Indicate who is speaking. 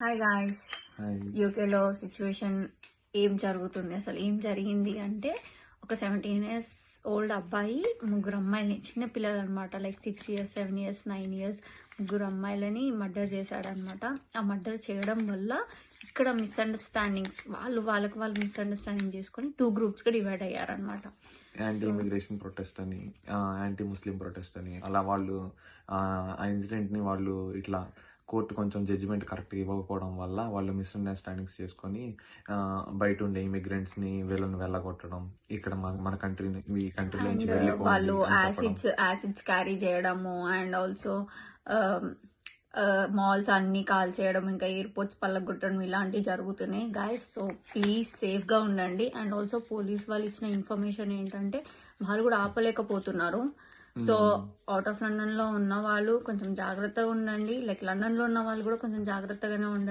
Speaker 1: Hi guys.
Speaker 2: Hi.
Speaker 1: యూకేలో situation ఏం జరుగుతుంది, అసలు ఏం జరిగింది అంటే ఒక 17 years ఓల్డ్ అబ్బాయి ముగ్గురు అమ్మాయిలని, చిన్న పిల్లలు అనమాట, లైక్ 6 years 7 years 9 years ముగ్గురు అమ్మాయిలని మర్డర్ చేశాడనమాట. ఆ మర్డర్ చేయడం వల్ల ఇక్కడ మిస్అండర్స్టాండింగ్స్, వాళ్ళకి మిస్అండర్స్టాండింగ్ చేసుకొని 2 groups డివైడ్ అయ్యారనమాట.
Speaker 2: యాంటీ ఇమిగ్రేషన్ ప్రొటెస్ట్ అని, యాంటీ ముస్లిం ప్రొటెస్ట్ అని, అలా వాళ్ళు ఆ ఇన్సిడెంట్ ని వాళ్ళు ఇట్లా కోర్టు కొంచెం జడ్జిమెంట్ కరెక్ట్గా ఇవ్వకపోవడం వల్ల వాళ్ళు మిస్అండర్స్టాండింగ్స్ చేసుకొని బయట ఉండే ఇమిగ్రెంట్స్ ని వీళ్ళని వెళ్ళగొట్టడం, ఇక్కడ మన కంట్రీని ఈ కంట్రీలో నుంచి
Speaker 1: వాళ్ళు
Speaker 2: వెళ్ళిపోవాలి
Speaker 1: యాసిడ్స్ క్యారీ చేయడము, అండ్ ఆల్సో మాల్స్ అన్ని కాల్ చేయడం, ఇంకా ఎయిర్పోర్ట్స్ పల్లగొట్టడం, ఇలాంటివి జరుగుతున్నాయి గాయస్. సో ప్లీజ్ సేఫ్ గా ఉండండి. అండ్ ఆల్సో పోలీస్ వాళ్ళు ఇచ్చిన ఇన్ఫర్మేషన్ ఏంటంటే వాళ్ళు కూడా ఆపలేకపోతున్నారు. సో అవుట్ ఆఫ్ లండన్ లో ఉన్న వాళ్ళు కొంచెం జాగ్రత్తగా ఉండండి, లైక్ లండన్ లో ఉన్న వాళ్ళు కూడా కొంచెం జాగ్రత్తగానే ఉండండి.